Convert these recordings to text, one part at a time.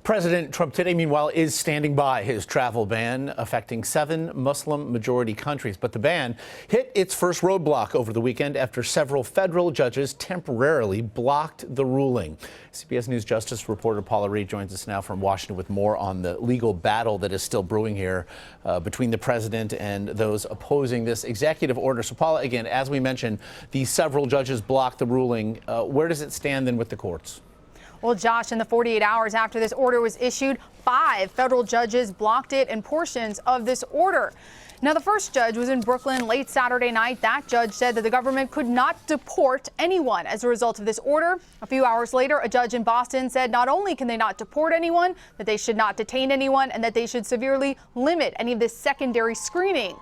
President Trump today, meanwhile, is standing by his travel ban affecting 7 Muslim-majority countries. But the ban hit its first roadblock over the weekend after several federal judges temporarily blocked the ruling. CBS News Justice reporter Paula Reid joins us now from Washington with more on the legal battle that is still brewing here between the president and those opposing this executive order. So, Paula, again, as we mentioned, these several judges blocked the ruling. Where does it stand then with the courts? Well, Josh, in the 48 hours after this order was issued, 5 federal judges blocked it and portions of this order. Now, the first judge was in Brooklyn late Saturday night. That judge said that the government could not deport anyone as a result of this order. A few hours later, a judge in Boston said not only can they not deport anyone, that they should not detain anyone, and that they should severely limit any of this secondary screening.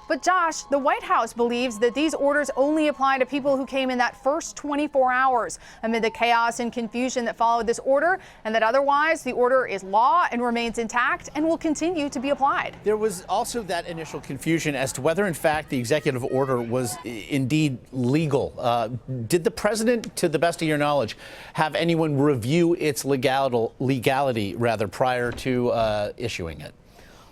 But Josh, the White House believes that these orders only apply to people who came in that first 24 hours amid the chaos and confusion that followed this order, and that otherwise the order is law and remains intact and will continue to be applied. There was also that initial confusion as to whether, in fact, the executive order was indeed legal. Did the president, to the best of your knowledge, have anyone review its legality prior to issuing it?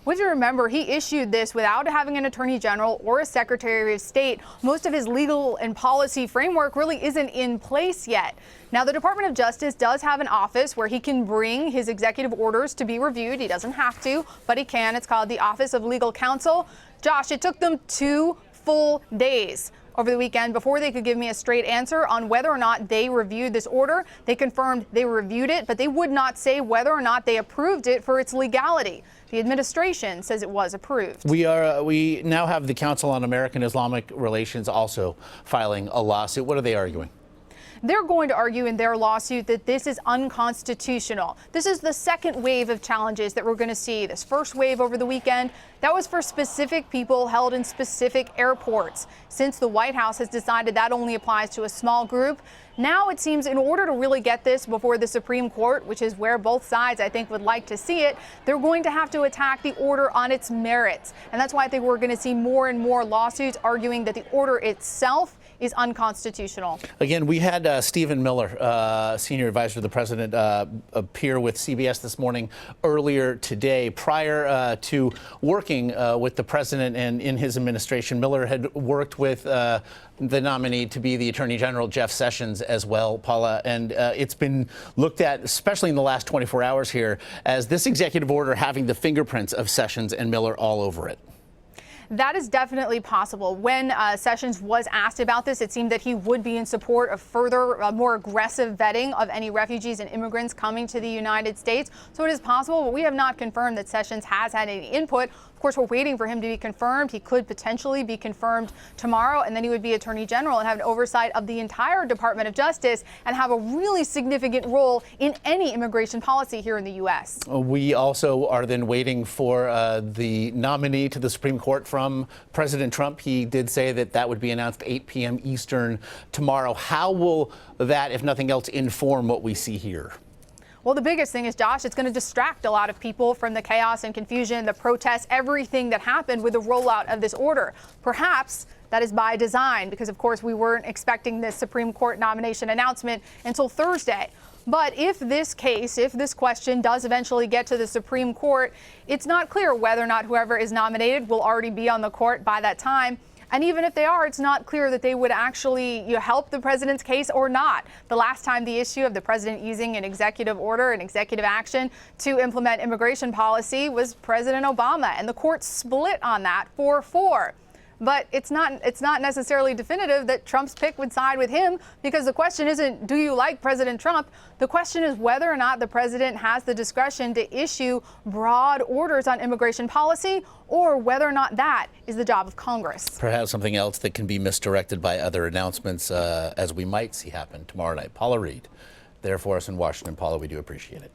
Would you remember, he issued this without having an attorney general or a secretary of state. Most of his legal and policy framework really isn't in place yet. Now, the Department of Justice does have an office where he can bring his executive orders to be reviewed. He doesn't have to, but he can. It's called the Office of Legal Counsel. Josh, it took them 2 full days over the weekend before they could give me a straight answer on whether or not they reviewed this order. They confirmed they reviewed it, but they would not say whether or not they approved it for its legality. The administration says it was approved. We now have the Council on American Islamic Relations also filing a lawsuit. What are they arguing? They're going to argue in their lawsuit that this is unconstitutional. This is the second wave of challenges that we're going to see. This first wave over the weekend, that was for specific people held in specific airports. Since the White House has decided that only applies to a small group, now it seems in order to really get this before the Supreme Court, which is where both sides, I think, would like to see it, they're going to have to attack the order on its merits. And that's why I think we're going to see more and more lawsuits arguing that the order itself is unconstitutional. Again, we had Stephen Miller, senior advisor to the president, appear with CBS this morning earlier today. Prior to working with the president and in his administration, Miller had worked with the nominee to be the Attorney General, Jeff Sessions, as well, Paula. And it's been looked at, especially in the last 24 hours here, as this executive order having the fingerprints of Sessions and Miller all over it. That is definitely possible. When Sessions was asked about this, it seemed that he would be in support of further, more aggressive vetting of any refugees and immigrants coming to the United States. So it is possible, but we have not confirmed that Sessions has had any input. Of course, we're waiting for him to be confirmed. He could potentially be confirmed tomorrow, and then he would be Attorney General and have an oversight of the entire Department of Justice and have a really significant role in any immigration policy here in the U.S. We also are then waiting for the nominee to the Supreme Court from President Trump. He did say that that would be announced 8 p.m. Eastern tomorrow. How will that, if nothing else, inform what we see here? Well, the biggest thing is, Josh, it's going to distract a lot of people from the chaos and confusion, the protests, everything that happened with the rollout of this order. Perhaps that is by design, because, of course, we weren't expecting this Supreme Court nomination announcement until Thursday. But if this question does eventually get to the Supreme Court, it's not clear whether or not whoever is nominated will already be on the court by that time. And even if they are, it's not clear that they would actually help the president's case or not. The last time the issue of the president using an executive order, an executive action to implement immigration policy was President Obama, and the court split on that 4-4. But it's not necessarily definitive that Trump's pick would side with him, because the question isn't, do you like President Trump? The question is whether or not the president has the discretion to issue broad orders on immigration policy, or whether or not that is the job of Congress. Perhaps something else that can be misdirected by other announcements, as we might see happen tomorrow night. Paula Reid, there for us in Washington. Paula, we do appreciate it.